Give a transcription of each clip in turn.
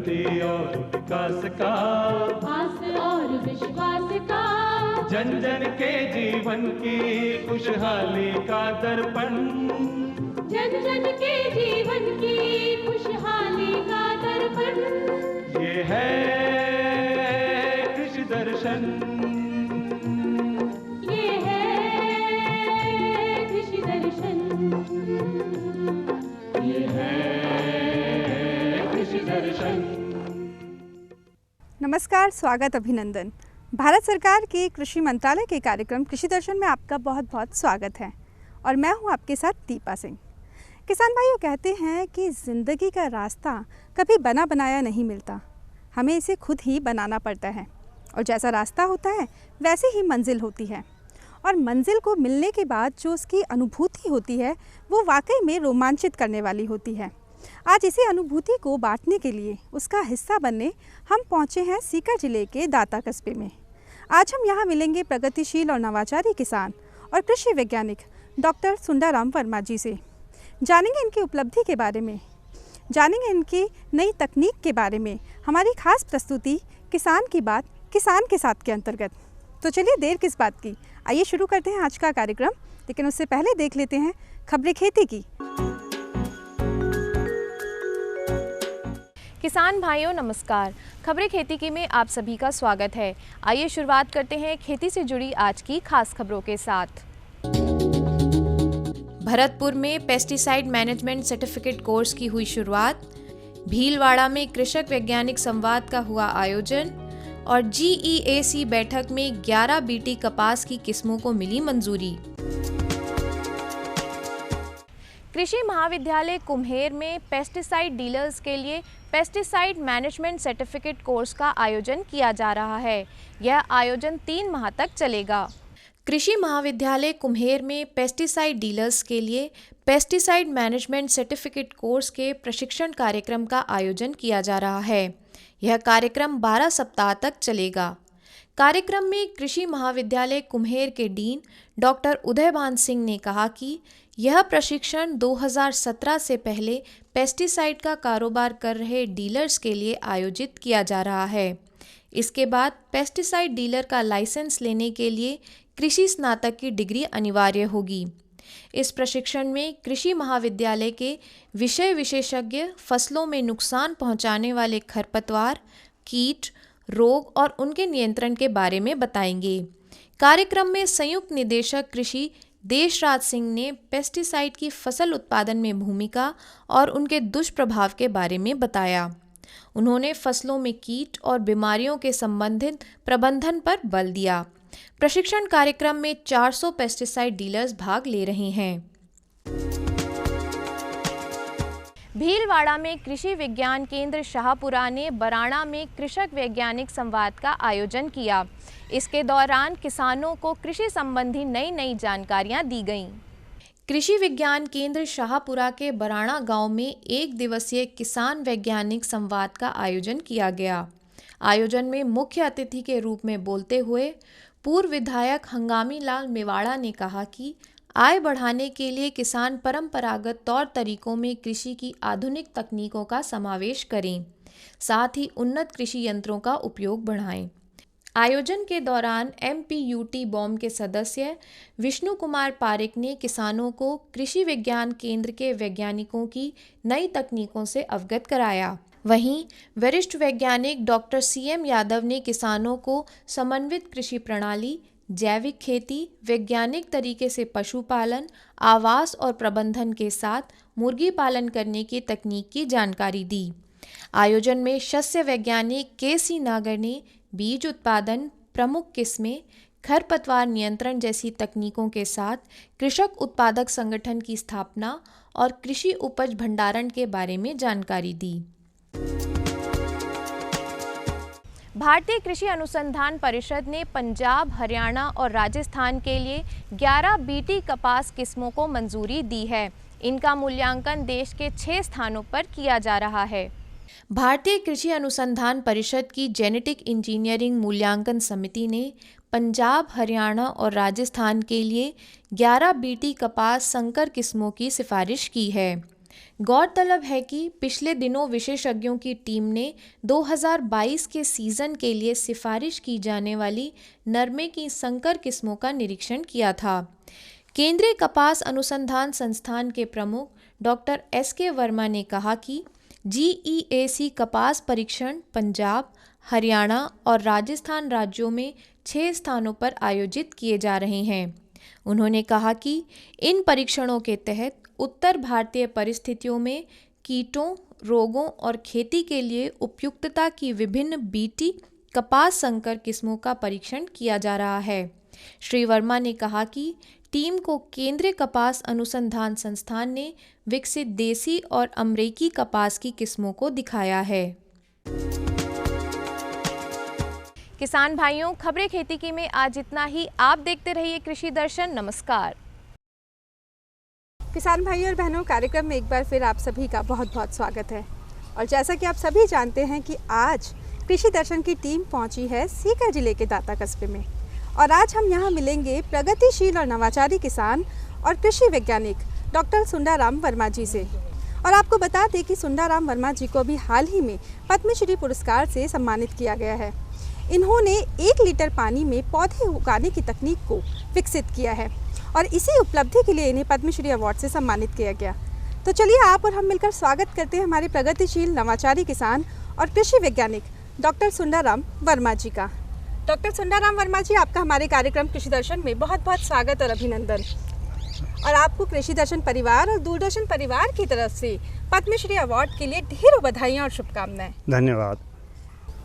उन्नति और विकास का, आस और विश्वास का, जन जन के जीवन की खुशहाली का दर्पण, जन जन के जीवन की खुशहाली का दर्पण। ये है कृषि दर्शन, ये है कृषि दर्शन, ये है कृषि दर्शन। नमस्कार, स्वागत, अभिनंदन। भारत सरकार के कृषि मंत्रालय के कार्यक्रम कृषि दर्शन में आपका बहुत बहुत स्वागत है और मैं हूं आपके साथ दीपा सिंह। किसान भाइयों, कहते हैं कि ज़िंदगी का रास्ता कभी बना बनाया नहीं मिलता, हमें इसे खुद ही बनाना पड़ता है और जैसा रास्ता होता है वैसे ही मंजिल होती है। और मंजिल को मिलने के बाद जो उसकी अनुभूति होती है वो वाकई में रोमांचित करने वाली होती है। आज इसी अनुभूति को बांटने के लिए, उसका हिस्सा बनने हम पहुंचे हैं सीकर जिले के दाता कस्बे में। आज हम यहाँ मिलेंगे प्रगतिशील और नवाचारी किसान और कृषि वैज्ञानिक डॉक्टर सुंदराम वर्मा जी से। जानेंगे इनकी उपलब्धि के बारे में, जानेंगे इनकी नई तकनीक के बारे में। हमारी खास प्रस्तुति किसान की बात किसान के साथ के अंतर्गत। तो चलिए देर किस बात की, आइए शुरू करते हैं आज का कार्यक्रम। लेकिन उससे पहले देख लेते हैं खबरें खेती की। किसान भाइयों नमस्कार, खबरें खेती की में आप सभी का स्वागत है। आइए शुरुआत करते हैं खेती से जुड़ी आज की खास खबरों के साथ। भरतपुर में पेस्टिसाइड मैनेजमेंट सर्टिफिकेट कोर्स की हुई शुरुआत, भीलवाड़ा में कृषक वैज्ञानिक संवाद का हुआ आयोजन और GEAC बैठक में 11 बीटी कपास की किस्मों को मिली मंजूरी। कृषि महाविद्यालय कुम्हेर में पेस्टिसाइड डीलर्स के लिए पेस्टिसाइड मैनेजमेंट सर्टिफिकेट कोर्स का आयोजन किया जा रहा है। यह आयोजन 3 माह तक चलेगा। कृषि महाविद्यालय कुम्हेर में पेस्टिसाइड डीलर्स के लिए पेस्टिसाइड मैनेजमेंट सर्टिफिकेट कोर्स के प्रशिक्षण कार्यक्रम का आयोजन किया जा रहा है। यह कार्यक्रम 12 सप्ताह तक चलेगा। कार्यक्रम में कृषि महाविद्यालय कुम्हेर के डीन डॉक्टर उदयभान सिंह ने कहा कि यह प्रशिक्षण 2017 से पहले पेस्टिसाइड का कारोबार कर रहे डीलर्स के लिए आयोजित किया जा रहा है। इसके बाद पेस्टिसाइड डीलर का लाइसेंस लेने के लिए कृषि स्नातक की डिग्री अनिवार्य होगी। इस प्रशिक्षण में कृषि महाविद्यालय के विषय विशेषज्ञ फसलों में नुकसान पहुंचाने वाले खरपतवार, कीट, रोग और उनके नियंत्रण के बारे में बताएंगे। कार्यक्रम में संयुक्त निदेशक कृषि देशराज सिंह ने पेस्टिसाइड की फसल उत्पादन में भूमिका और उनके दुष्प्रभाव के बारे में बताया। उन्होंने फसलों में कीट और बीमारियों के संबंधित प्रबंधन पर बल दिया। प्रशिक्षण कार्यक्रम में 400 पेस्टिसाइड डीलर्स भाग ले रहे हैं। भीलवाड़ा में कृषि विज्ञान केंद्र शाहपुरा ने बराणा में कृषक वैज्ञानिक संवाद का आयोजन किया। इसके दौरान किसानों को कृषि संबंधी नई जानकारियां दी गईं। कृषि विज्ञान केंद्र शाहपुरा के बराणा गांव में 1 दिवसीय किसान वैज्ञानिक संवाद का आयोजन किया गया। आयोजन में मुख्य अतिथि के रूप में बोलते हुए पूर्व विधायक हंगामी लाल मेवाड़ा ने कहा कि आय बढ़ाने के लिए किसान परंपरागत तौर तरीकों में कृषि की आधुनिक तकनीकों का समावेश करें, साथ ही उन्नत कृषि यंत्रों का उपयोग बढ़ाएं। आयोजन के दौरान MPUT बॉम के सदस्य विष्णु कुमार पारिक ने किसानों को कृषि विज्ञान केंद्र के वैज्ञानिकों की नई तकनीकों से अवगत कराया। वहीं वरिष्ठ वैज्ञानिक डॉक्टर CM यादव ने किसानों को समन्वित कृषि प्रणाली, जैविक खेती, वैज्ञानिक तरीके से पशुपालन, आवास और प्रबंधन के साथ मुर्गी पालन करने की तकनीक की जानकारी दी। आयोजन में शस्य वैज्ञानिक KC नागर ने बीज उत्पादन, प्रमुख किस्में, खरपतवार नियंत्रण जैसी तकनीकों के साथ कृषक उत्पादक संगठन की स्थापना और कृषि उपज भंडारण के बारे में जानकारी दी। भारतीय कृषि अनुसंधान परिषद ने पंजाब, हरियाणा और राजस्थान के लिए 11 बीटी कपास किस्मों को मंजूरी दी है। इनका मूल्यांकन देश के 6 स्थानों पर किया जा रहा है। भारतीय कृषि अनुसंधान परिषद की जेनेटिक इंजीनियरिंग मूल्यांकन समिति ने पंजाब, हरियाणा और राजस्थान के लिए 11 बीटी कपास संकर किस्मों की सिफारिश की है। गौरतलब है कि पिछले दिनों विशेषज्ञों की टीम ने 2022 के सीज़न के लिए सिफारिश की जाने वाली नरमे की संकर किस्मों का निरीक्षण किया था। केंद्रीय कपास अनुसंधान संस्थान के प्रमुख डॉक्टर SK वर्मा ने कहा कि GEAC कपास परीक्षण पंजाब, हरियाणा और राजस्थान राज्यों में 6 स्थानों पर आयोजित किए जा रहे हैं। उन्होंने कहा कि इन परीक्षणों के तहत उत्तर भारतीय परिस्थितियों में कीटों, रोगों और खेती के लिए उपयुक्तता की विभिन्न BT कपास संकर किस्मों का परीक्षण किया जा रहा है। श्री वर्मा ने कहा कि टीम को केंद्रीय कपास अनुसंधान संस्थान ने विकसित देसी और अमरीकी कपास की किस्मों को दिखाया है। किसान भाइयों, खबरें खेती की में आज इतना ही। आप देखते रहिए कृषि दर्शन। नमस्कार। किसान भाइयों और बहनों, कार्यक्रम में एक बार फिर आप सभी का बहुत बहुत स्वागत है। और जैसा कि आप सभी जानते हैं कि आज कृषि दर्शन की टीम पहुंची है सीकर जिले के दाता कस्बे में, और आज हम यहां मिलेंगे प्रगतिशील और नवाचारी किसान और कृषि वैज्ञानिक डॉक्टर सुंडाराम वर्मा जी से। और आपको बता दें कि सुंडाराम वर्मा जी को भी हाल ही में पद्मश्री पुरस्कार से सम्मानित किया गया है। इन्होंने 1 लीटर पानी में पौधे उगाने की तकनीक को विकसित किया है और इसी उपलब्धि के लिए इन्हें पद्मश्री अवार्ड से सम्मानित किया गया। तो चलिए आप और हम मिलकर स्वागत करते हैं हमारे प्रगतिशील नवाचारी किसान और कृषि वैज्ञानिक डॉक्टर सुंडाराम वर्मा जी का। डॉक्टर सुंडाराम वर्मा जी, आपका हमारे कार्यक्रम कृषि दर्शन में बहुत बहुत स्वागत और अभिनंदन। और आपको कृषि दर्शन परिवार और दूरदर्शन परिवार की तरफ से पद्मश्री अवार्ड के लिए ढेरों बधाइयाँ और शुभकामनाएं। धन्यवाद।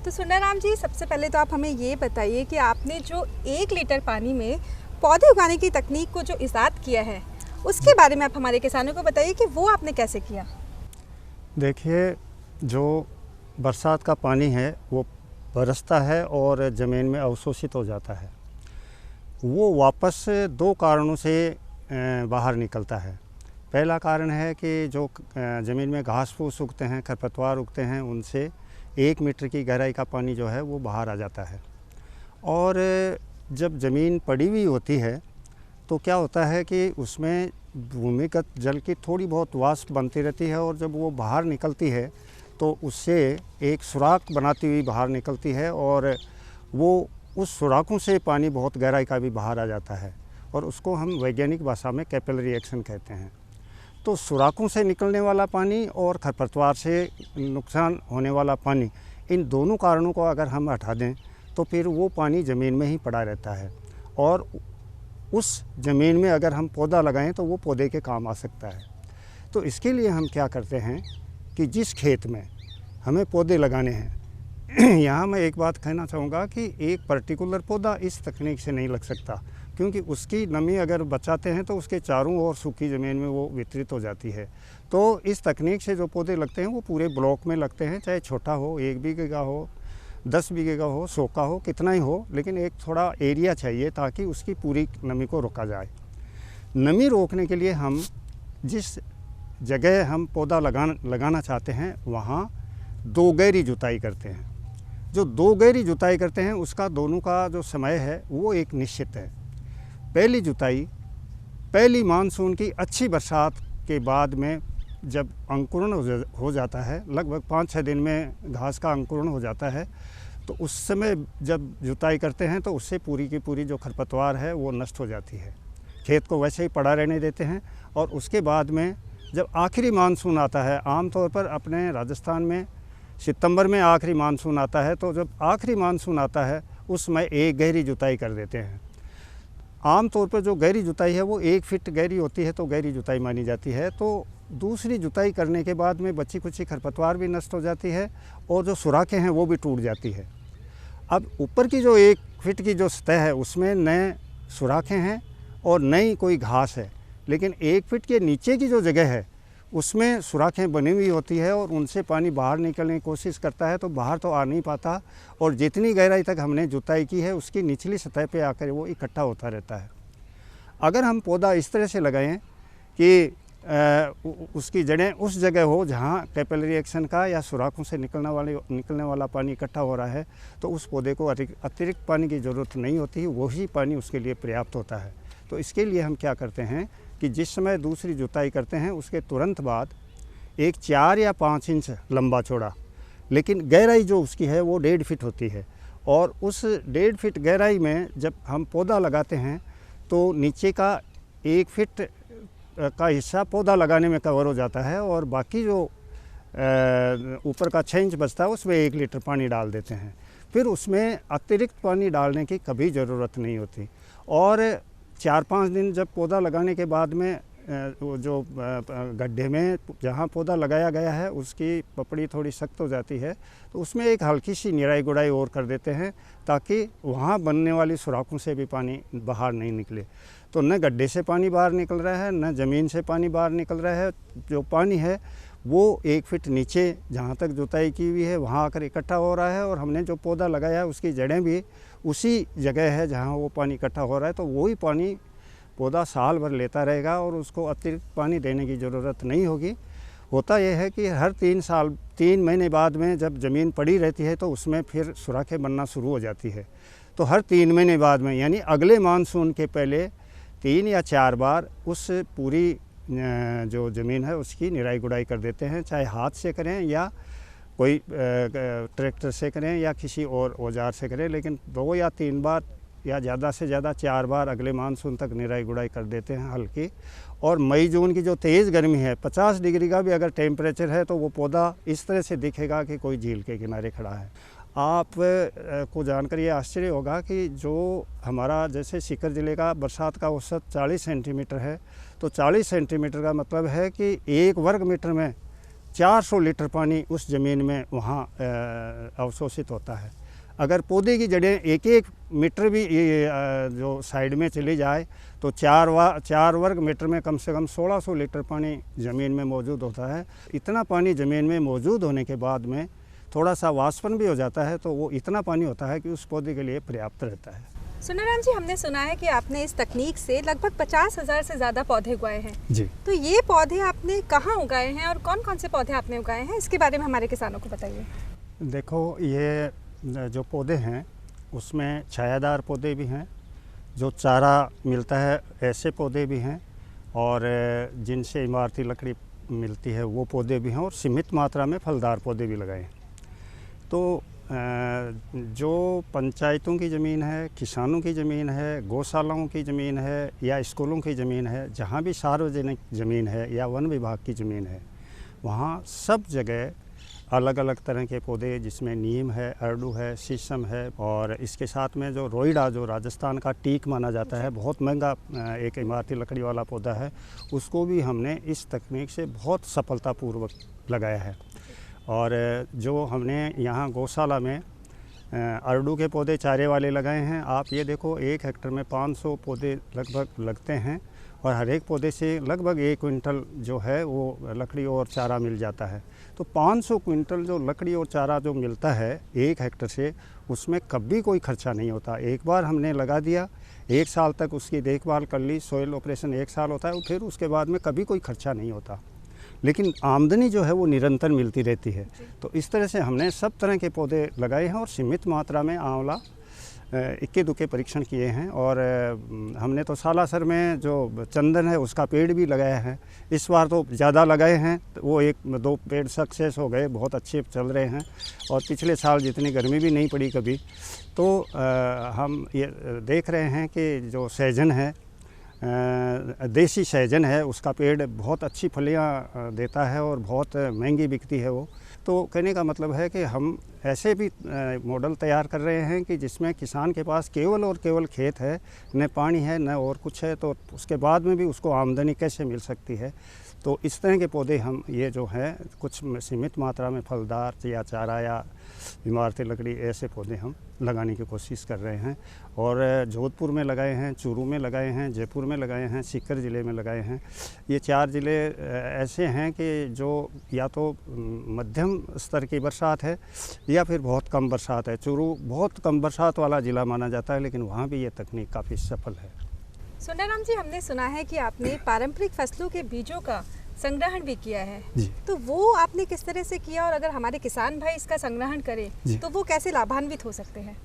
तो सुंडाराम जी, सबसे पहले तो आप हमें ये बताइए कि आपने जो 1 लीटर पानी में पौधे उगाने की तकनीक को जो इजाद किया है, उसके बारे में आप हमारे किसानों को बताइए कि वो आपने कैसे किया। देखिए, जो बरसात का पानी है वो बरसता है और ज़मीन में अवशोषित हो जाता है। वो वापस 2 कारणों से बाहर निकलता है। पहला कारण है कि जो ज़मीन में घास फूस उगते हैं, खरपतवार उगते हैं, उनसे 1 मीटर की गहराई का पानी जो है वो बाहर आ जाता है। और जब ज़मीन पड़ी हुई होती है तो क्या होता है कि उसमें भूमिगत जल की थोड़ी बहुत वाष्प बनती रहती है, और जब वो बाहर निकलती है तो उससे एक सुराख बनाती हुई बाहर निकलती है, और वो उस सुराखों से पानी बहुत गहराई का भी बाहर आ जाता है, और उसको हम वैज्ञानिक भाषा में कैपिलरी एक्शन कहते हैं। तो सुराखों से निकलने वाला पानी और खरपतवार से नुकसान होने वाला पानी, इन दोनों कारणों को अगर हम हटा दें तो फिर वो पानी ज़मीन में ही पड़ा रहता है, और उस ज़मीन में अगर हम पौधा लगाएं तो वो पौधे के काम आ सकता है। तो इसके लिए हम क्या करते हैं कि जिस खेत में हमें पौधे लगाने हैं, यहाँ मैं एक बात कहना चाहूँगा कि एक पर्टिकुलर पौधा इस तकनीक से नहीं लग सकता, क्योंकि उसकी नमी अगर बचाते हैं तो उसके चारों ओर सूखी ज़मीन में वो वितरित हो जाती है। तो इस तकनीक से जो पौधे लगते हैं वो पूरे ब्लॉक में लगते हैं, चाहे छोटा हो, 1 बीघे का हो, 10 बीघे का हो, 100 का हो, कितना ही हो, लेकिन एक थोड़ा एरिया चाहिए ताकि उसकी पूरी नमी को रोका जाए। नमी रोकने के लिए हम जिस जगह हम पौधा लगाना चाहते हैं वहाँ 2 गहरी जुताई करते हैं। जो 2 गहरी जुताई करते हैं उसका दोनों का जो समय है वो एक निश्चित है। पहली जुताई पहली मानसून की अच्छी बरसात के बाद में जब अंकुरण हो जाता है, लगभग 5-6 दिन में घास का अंकुरण हो जाता है, तो उस समय जब जुताई करते हैं तो उससे पूरी की पूरी जो खरपतवार है वो नष्ट हो जाती है। खेत को वैसे ही पड़ा रहने देते हैं, और उसके बाद में जब आखिरी मानसून आता है, आमतौर पर अपने राजस्थान में सितंबर में आखिरी मानसून आता है, तो जब आखिरी मानसून आता है उस समय एक गहरी जुताई कर देते हैं। आमतौर पर जो गहरी जुताई है वो 1 फीट गहरी होती है, तो गहरी जुताई मानी जाती है। तो दूसरी जुताई करने के बाद में बची कुची खरपतवार भी नष्ट हो जाती है, और जो सुराखें हैं वो भी टूट जाती है। अब ऊपर की जो 1 फीट की जो सतह है उसमें नए सुराखें हैं और नई कोई घास है, लेकिन 1 फीट के नीचे की जो जगह है उसमें सुराखें बनी हुई होती है, और उनसे पानी बाहर निकलने की कोशिश करता है तो बाहर तो आ नहीं पाता, और जितनी गहराई तक हमने जुताई की है उसकी निचली सतह पे आकर वो इकट्ठा होता रहता है। अगर हम पौधा इस तरह से लगाएं कि उसकी जड़ें उस जगह हो जहाँ कैपिलरी एक्शन का या सुराखों से निकलने वाला पानी इकट्ठा हो रहा है, तो उस पौधे को अतिरिक्त पानी की ज़रूरत नहीं होती, वही पानी उसके लिए पर्याप्त होता है। तो इसके लिए हम क्या करते हैं कि जिस समय दूसरी जुताई करते हैं उसके तुरंत बाद एक 4 या 5 इंच लंबा चौड़ा, लेकिन गहराई जो उसकी है वो 1.5 फीट होती है। और उस 1.5 फीट गहराई में जब हम पौधा लगाते हैं तो नीचे का 1 फीट का हिस्सा पौधा लगाने में कवर हो जाता है और बाकी जो ऊपर का 6 इंच बचता है उसमें 1 लीटर पानी डाल देते हैं। फिर उसमें अतिरिक्त पानी डालने की कभी ज़रूरत नहीं होती। और 4-5 दिन जब पौधा लगाने के बाद में वो जो गड्ढे में जहाँ पौधा लगाया गया है उसकी पपड़ी थोड़ी सख्त हो जाती है तो उसमें एक हल्की सी निराई गुड़ाई और कर देते हैं ताकि वहाँ बनने वाली सुराखों से भी पानी बाहर नहीं निकले। तो न गड्ढे से पानी बाहर निकल रहा है न ज़मीन से पानी बाहर निकल रहा है। जो पानी है वो 1 फीट नीचे जहाँ तक जुताई की हुई है वहाँ आकर इकट्ठा हो रहा है और हमने जो पौधा लगाया है उसकी जड़ें भी उसी जगह है जहाँ वो पानी इकट्ठा हो रहा है। तो वही पानी पौधा साल भर लेता रहेगा और उसको अतिरिक्त पानी देने की ज़रूरत नहीं होगी। होता यह है कि हर 3 महीने बाद में जब ज़मीन पड़ी रहती है तो उसमें फिर सुराखें बनना शुरू हो जाती है। तो हर 3 महीने बाद में यानी अगले मानसून के पहले 3 या 4 बार उस पूरी जो ज़मीन है उसकी निराई गुड़ाई कर देते हैं, चाहे हाथ से करें या कोई ट्रैक्टर से करें या किसी और औजार से करें, लेकिन 2 या 3 बार या ज़्यादा से ज़्यादा 4 बार अगले मानसून तक निराई गुड़ाई कर देते हैं हल्की। और मई जून की जो तेज़ गर्मी है 50 डिग्री का भी अगर टेम्परेचर है तो वो पौधा इस तरह से दिखेगा कि कोई झील के किनारे खड़ा है। आप को जानकर ये आश्चर्य होगा कि जो हमारा जैसे सीकर ज़िले का बरसात का औसत 40 सेंटीमीटर है तो 40 सेंटीमीटर का मतलब है कि 1 वर्ग मीटर में 400 लीटर पानी उस ज़मीन में वहाँ अवशोषित होता है। अगर पौधे की जड़ें 1-1 मीटर भी जो साइड में चली जाए तो 4 वर्ग मीटर में कम से कम 1600 लीटर पानी ज़मीन में मौजूद होता है। इतना पानी ज़मीन में मौजूद होने के बाद में थोड़ा सा वाष्पन भी हो जाता है तो वो इतना पानी होता है कि उस पौधे के लिए पर्याप्त रहता है। सुनाराम जी, हमने सुना है कि आपने इस तकनीक से लगभग 50,000 से ज़्यादा पौधे उगाए हैं जी। तो ये पौधे आपने कहाँ उगाए हैं और कौन कौन से पौधे आपने उगाए हैं, इसके बारे में हमारे किसानों को बताइए। देखो, ये जो पौधे हैं उसमें छायादार पौधे भी हैं, जो चारा मिलता है ऐसे पौधे भी हैं, और जिनसे इमारती लकड़ी मिलती है वो पौधे भी हैं, और सीमित मात्रा में फलदार पौधे भी लगाए हैं। तो जो पंचायतों की ज़मीन है, किसानों की ज़मीन है, गौशालाओं की ज़मीन है या स्कूलों की ज़मीन है, जहाँ भी सार्वजनिक ज़मीन है या वन विभाग की ज़मीन है, वहाँ सब जगह अलग अलग तरह के पौधे, जिसमें नीम है, अरडू है, शीशम है, और इसके साथ में जो रोइडा, जो राजस्थान का टीक माना जाता है, बहुत महंगा एक इमारती लकड़ी वाला पौधा है, उसको भी हमने इस तकनीक से बहुत सफलतापूर्वक लगाया है। और जो हमने यहाँ गौशाला में अरडू के पौधे चारे वाले लगाए हैं, आप ये देखो 1 हेक्टर में 500 पौधे लगभग लगते हैं, और हर एक पौधे से लगभग 1 क्विंटल जो है वो लकड़ी और चारा मिल जाता है। तो 500 क्विंटल जो लकड़ी और चारा जो मिलता है 1 हेक्टर से, उसमें कभी कोई खर्चा नहीं होता। एक बार हमने लगा दिया, 1 साल तक उसकी देखभाल कर ली, सॉइल ऑपरेशन 1 साल होता है, फिर उसके बाद में कभी कोई खर्चा नहीं होता, लेकिन आमदनी जो है वो निरंतर मिलती रहती है। तो इस तरह से हमने सब तरह के पौधे लगाए हैं, और सीमित मात्रा में आंवला इक्के दुक्के परीक्षण किए हैं। और हमने तो सालासर में जो चंदन है उसका पेड़ भी लगाया है। इस बार तो ज़्यादा लगाए हैं, वो 1-2 पेड़ सक्सेस हो गए, बहुत अच्छे चल रहे हैं। और पिछले साल जितनी गर्मी भी नहीं पड़ी कभी, तो हम ये देख रहे हैं कि जो सहजन है, देसी सहजन है, उसका पेड़ बहुत अच्छी फलियां देता है और बहुत महंगी बिकती है वो। तो कहने का मतलब है कि हम ऐसे भी मॉडल तैयार कर रहे हैं कि जिसमें किसान के पास केवल और केवल खेत है, न पानी है, न और कुछ है, तो उसके बाद में भी उसको आमदनी कैसे मिल सकती है। तो इस तरह के पौधे हम ये जो है कुछ सीमित मात्रा में फलदार या चारा या इमारती लकड़ी ऐसे पौधे हम लगाने की कोशिश कर रहे हैं। और जोधपुर में लगाए हैं, चूरू में लगाए हैं, जयपुर में लगाए हैं, सीकर ज़िले में लगाए हैं। ये 4 ज़िले ऐसे हैं कि जो या तो मध्यम स्तर की बरसात है या फिर बहुत कम बरसात है। चूरू बहुत कम बरसात वाला ज़िला माना जाता है, लेकिन वहाँ भी ये तकनीक काफ़ी सफल है। सुंदराम जी, हमने सुना है कि आपने पारंपरिक फसलों के बीजों का संग्रहण भी किया है जी। तो वो आपने किस तरह से किया, और अगर हमारे किसान भाई इसका संग्रहण करें तो वो कैसे लाभान्वित हो सकते हैं?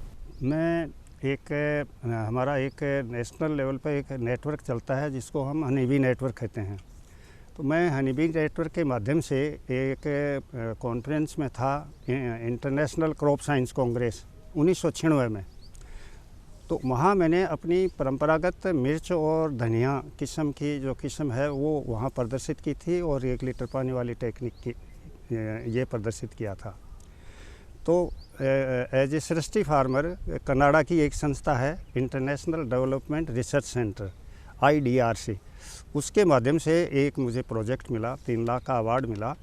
हमारा एक नेशनल लेवल पर एक नेटवर्क चलता है जिसको हम हनीबी नेटवर्क कहते हैं। तो मैं हनीबी नेटवर्क के माध्यम से एक कॉन्फ्रेंस में था, इंटरनेशनल क्रॉप साइंस कांग्रेस 1996 में। तो वहाँ मैंने अपनी परंपरागत मिर्च और धनिया किस्म की जो किस्म है वो वहाँ प्रदर्शित की थी और 1 लीटर पानी वाली टेक्निक की ये प्रदर्शित किया था। तो as a Srishti farmer, Canada की एक संस्था है International Development Research Centre IDRC, उसके माध्यम से एक मुझे प्रोजेक्ट मिला, 3 लाख का अवार्ड मिला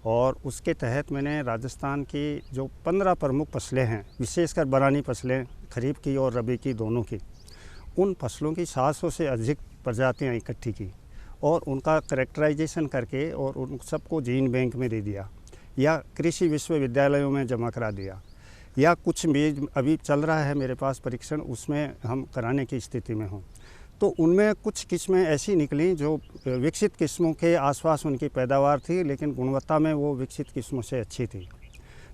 और उसके तहत मैंने राजस्थान की जो 15 प्रमुख फसलें हैं, विशेषकर बरानी फसलें खरीफ की और रबी की दोनों की, उन फसलों की 700 से अधिक प्रजातियां इकट्ठी की और उनका करेक्टराइजेशन करके और उन सबको जीन बैंक में दे दिया या कृषि विश्वविद्यालयों में जमा करा दिया, या कुछ बीज अभी चल रहा है मेरे पास परीक्षण, उसमें हम कराने की स्थिति में हों। तो उनमें कुछ किस्में ऐसी निकली जो विकसित किस्मों के आसपास उनकी पैदावार थी, लेकिन गुणवत्ता में वो विकसित किस्मों से अच्छी थी।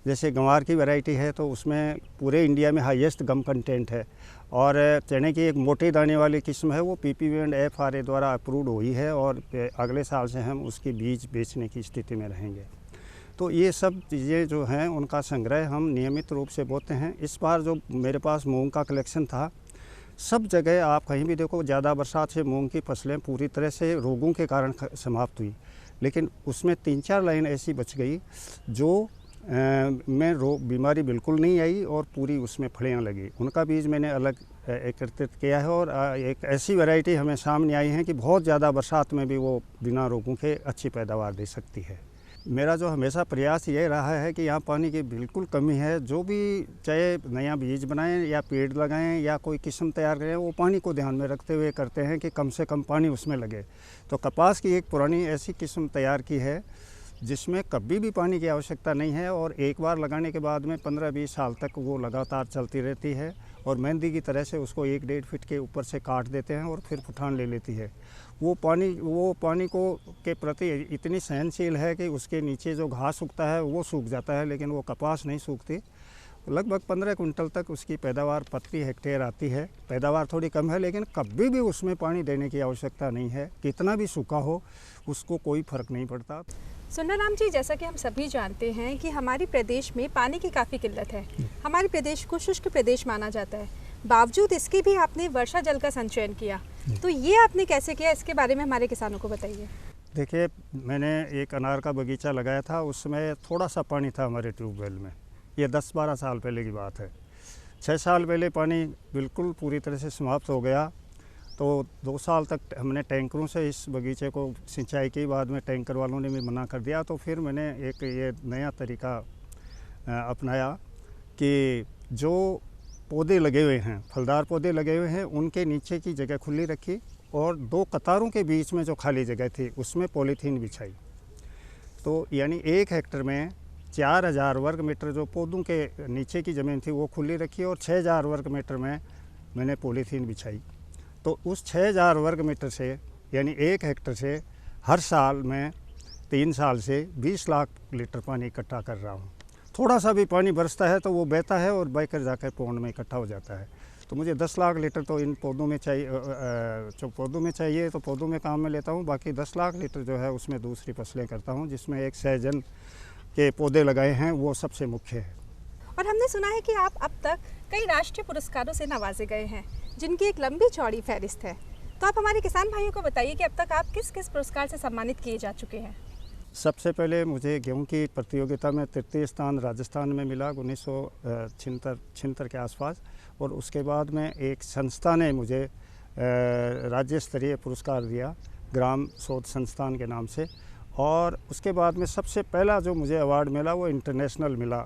जैसे गंवार की वैरायटी है तो उसमें पूरे इंडिया में हाईएस्ट गम कंटेंट है, और चने की एक मोटे दाने वाली किस्म है वो PPV एंड FRA द्वारा अप्रूव्ड हुई है और अगले साल से हम उसकी बीज बेचने की स्थिति में रहेंगे। तो ये सब चीज़ें जो हैं उनका संग्रह हम नियमित रूप से बोते हैं। इस बार जो मेरे पास मूंग का कलेक्शन था, सब जगह आप कहीं भी देखो ज़्यादा बरसात से मूंग की फसलें पूरी तरह से रोगों के कारण समाप्त हुई, लेकिन उसमें 3-4 लाइन ऐसी बच गई जो में बीमारी बिल्कुल नहीं आई और पूरी उसमें फलियाँ लगी। उनका बीज मैंने अलग एकत्रित किया है और एक ऐसी वैरायटी हमें सामने आई है कि बहुत ज़्यादा बरसात में भी वो बिना रोगों के अच्छी पैदावार दे सकती है। मेरा जो हमेशा प्रयास ये रहा है कि यहाँ पानी की बिल्कुल कमी है। जो भी चाहे नया बीज बनाएं या पेड़ लगाएं या कोई किस्म तैयार करें, वो पानी को ध्यान में रखते हुए करते हैं कि कम से कम पानी उसमें लगे। तो कपास की एक पुरानी ऐसी किस्म तैयार की है जिसमें कभी भी पानी की आवश्यकता नहीं है और एक बार लगाने के बाद में 15-20 साल तक वो लगातार चलती रहती है और मेहंदी की तरह से उसको 1-1.5 फीट के ऊपर से काट देते हैं और फिर फुटान ले लेती है। वो पानी को के प्रति इतनी सहनशील है कि उसके नीचे जो घास उगता है वो सूख जाता है, लेकिन वो कपास नहीं सूखती। लगभग 15 कुंटल तक उसकी पैदावार प्रति हेक्टेयर आती है। पैदावार थोड़ी कम है, लेकिन कभी भी उसमें पानी देने की आवश्यकता नहीं है। कितना भी सूखा हो उसको कोई फर्क नहीं पड़ता। सुंदरराम जी, जैसा कि हम सभी जानते हैं कि हमारे प्रदेश में पानी की काफ़ी किल्लत है। हमारे प्रदेश को शुष्क प्रदेश माना जाता है, बावजूद इसके भी आपने वर्षा जल का संचयन किया। तो ये आपने कैसे किया, इसके बारे में हमारे किसानों को बताइए। देखिए, मैंने एक अनार का बगीचा लगाया था, उसमें थोड़ा सा पानी था हमारे ट्यूबवेल में। ये 10-12 साल पहले की बात है। 6 साल पहले पानी बिल्कुल पूरी तरह से समाप्त हो गया। तो 2 साल तक हमने टैंकरों से इस बगीचे को सिंचाई की, बाद में टैंकर वालों ने भी मना कर दिया। तो फिर मैंने एक ये नया तरीका अपनाया कि जो पौधे लगे हुए हैं, फलदार पौधे लगे हुए हैं, उनके नीचे की जगह खुली रखी और 2 कतारों के बीच में जो खाली जगह थी उसमें पॉलीथीन बिछाई। तो यानी 1 हेक्टर में 4000 वर्ग मीटर जो पौधों के नीचे की ज़मीन थी वो खुली रखी और 6000 वर्ग मीटर में मैंने पॉलीथीन बिछाई। तो उस 6000 वर्ग मीटर से यानी 1 हेक्टर से हर साल में 3 साल से 20 लाख लीटर पानी इकट्ठा कर रहा हूँ। थोड़ा सा भी पानी बरसता है तो वो बहता है और बहकर जाकर पौंड में इकट्ठा हो जाता है। तो मुझे 10 लाख लीटर तो इन पौधों में चाहिए, जो पौधों में चाहिए तो पौधों में काम में लेता हूँ। बाकी 10 लाख लीटर जो है उसमें दूसरी फसलें करता हूँ, जिसमें एक सहजन के पौधे लगाए हैं, वो सबसे मुख्य है। और हमने सुना है कि आप अब तक कई राष्ट्रीय पुरस्कारों से नवाजे गए हैं, जिनकी एक लंबी चौड़ी फहरिस्त है। तो आप हमारे किसान भाइयों को बताइए कि अब तक आप किस किस पुरस्कार से सम्मानित किए जा चुके हैं। सबसे पहले मुझे गेहूं की प्रतियोगिता में 3य स्थान राजस्थान में मिला 1976 के आसपास, और उसके बाद में एक संस्था ने मुझे राज्य स्तरीय पुरस्कार दिया, ग्राम शोध संस्थान के नाम से। और उसके बाद में सबसे पहला जो मुझे अवार्ड मिला वो इंटरनेशनल मिला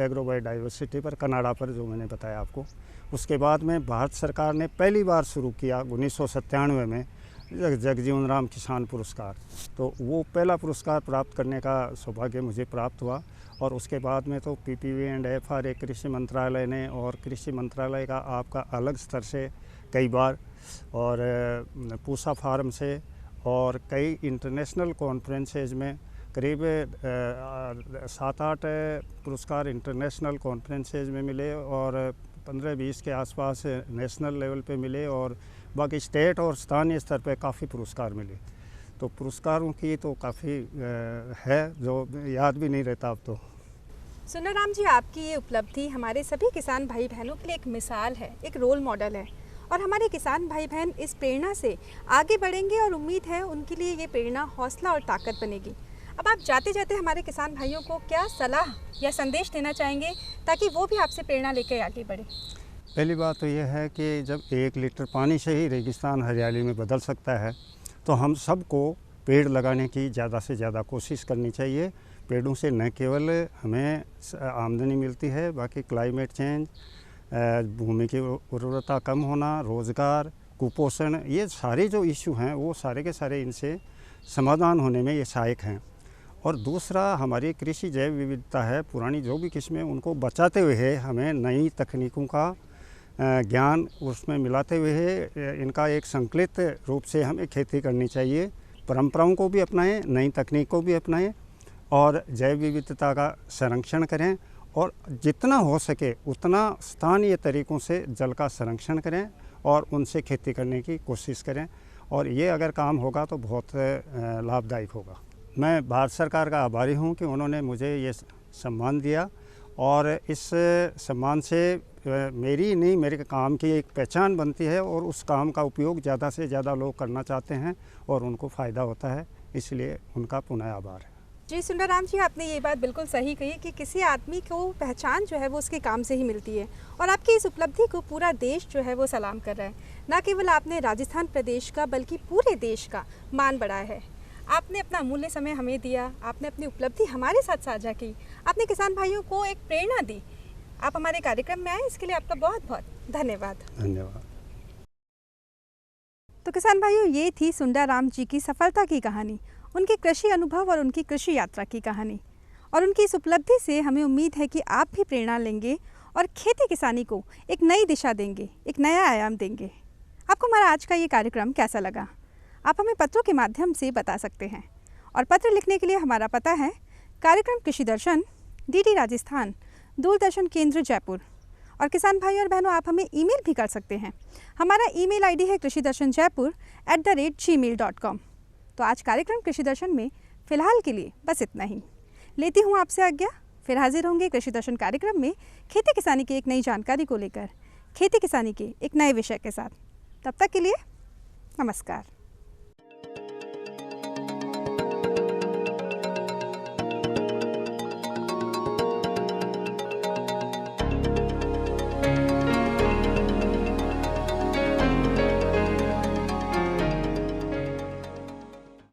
एग्रोबायोडाइवर्सिटी पर, कनाडा पर, जो मैंने बताया आपको। उसके बाद में भारत सरकार ने पहली बार शुरू किया 1997 में जगजीवन राम किसान पुरस्कार। तो वो पहला पुरस्कार प्राप्त करने का सौभाग्य मुझे प्राप्त हुआ। और उसके बाद में तो PPV एंड FRA कृषि मंत्रालय ने, और कृषि मंत्रालय का आपका अलग स्तर से कई बार, और पूसा फार्म से, और कई इंटरनेशनल कॉन्फ्रेंसेज में करीब 7-8 पुरस्कार इंटरनेशनल कॉन्फ्रेंसेज में मिले और 15-20 के आसपास नेशनल लेवल पे मिले, और बाकी स्टेट और स्थानीय स्तर पे काफ़ी पुरस्कार मिले। तो पुरस्कारों की तो काफ़ी है जो याद भी नहीं रहता अब तो। सुंदरराम जी, आपकी ये उपलब्धि हमारे सभी किसान भाई बहनों के लिए एक मिसाल है, एक रोल मॉडल है और हमारे किसान भाई बहन इस प्रेरणा से आगे बढ़ेंगे और उम्मीद है उनके लिए ये प्रेरणा हौसला और ताकत बनेगी। अब आप जाते जाते हमारे किसान भाइयों को क्या सलाह या संदेश देना चाहेंगे ताकि वो भी आपसे प्रेरणा लेकर आगे बढ़े? पहली बात तो यह है कि जब 1 लीटर पानी से ही रेगिस्तान हरियाली में बदल सकता है तो हम सबको पेड़ लगाने की ज़्यादा से ज़्यादा कोशिश करनी चाहिए। पेड़ों से न केवल हमें आमदनी मिलती है, बाकी क्लाइमेट चेंज, भूमि की उर्वरता कम होना, रोज़गार, कुपोषण, ये सारे जो इशू हैं वो सारे के सारे इनसे समाधान होने में ये सहायक हैं। और दूसरा, हमारी कृषि जैव विविधता है, पुरानी जो भी किस्में उनको बचाते हुए हमें नई तकनीकों का ज्ञान उसमें मिलाते हुए इनका एक संकलित रूप से हमें खेती करनी चाहिए। परंपराओं को भी अपनाएं, नई तकनीक को भी अपनाएं और जैव विविधता का संरक्षण करें और जितना हो सके उतना स्थानीय तरीक़ों से जल का संरक्षण करें और उनसे खेती करने की कोशिश करें और ये अगर काम होगा तो बहुत लाभदायक होगा। मैं भारत सरकार का आभारी हूँ कि उन्होंने मुझे ये सम्मान दिया और इस सम्मान से मेरी नहीं, मेरे काम की एक पहचान बनती है और उस काम का उपयोग ज़्यादा से ज़्यादा लोग करना चाहते हैं और उनको फ़ायदा होता है, इसलिए उनका पुनः आभार है। जी सुंदरराम जी, आपने ये बात बिल्कुल सही कही कि किसी आदमी को पहचान जो है वो उसके काम से ही मिलती है और आपकी इस उपलब्धि को पूरा देश जो है वो सलाम कर रहा है। ना केवल आपने राजस्थान प्रदेश का बल्कि पूरे देश का मान बढ़ाया है। आपने अपना अमूल्य समय हमें दिया, आपने अपनी उपलब्धि हमारे साथ साझा की, आपने किसान भाइयों को एक प्रेरणा दी। आप हमारे कार्यक्रम में आए, इसके लिए आपका बहुत बहुत धन्यवाद। धन्यवाद। तो किसान भाइयों, ये थी सुंदरराम जी की सफलता की कहानी, उनके कृषि अनुभव और उनकी कृषि यात्रा की कहानी। और उनकी इस उपलब्धि से हमें उम्मीद है कि आप भी प्रेरणा लेंगे और खेती किसानी को एक नई दिशा देंगे, एक नया आयाम देंगे। आपको हमारा आज का ये कार्यक्रम कैसा लगा? आप हमें पत्रों के माध्यम से बता सकते हैं और पत्र लिखने के लिए हमारा पता है कार्यक्रम कृषि दर्शन, डीडी राजस्थान, दूरदर्शन केंद्र जयपुर। और किसान भाई और बहनों, आप हमें ईमेल भी कर सकते हैं। हमारा ईमेल आईडी है krishidarshanjaipur@gmail.com। तो आज कार्यक्रम कृषि दर्शन में फ़िलहाल के लिए बस इतना ही। लेती हूँ आपसे आज्ञा, फिर हाजिर होंगे कृषि दर्शन कार्यक्रम में खेती किसानी की एक नई जानकारी को लेकर, खेती किसानी के एक नए विषय के साथ। तब तक के लिए नमस्कार।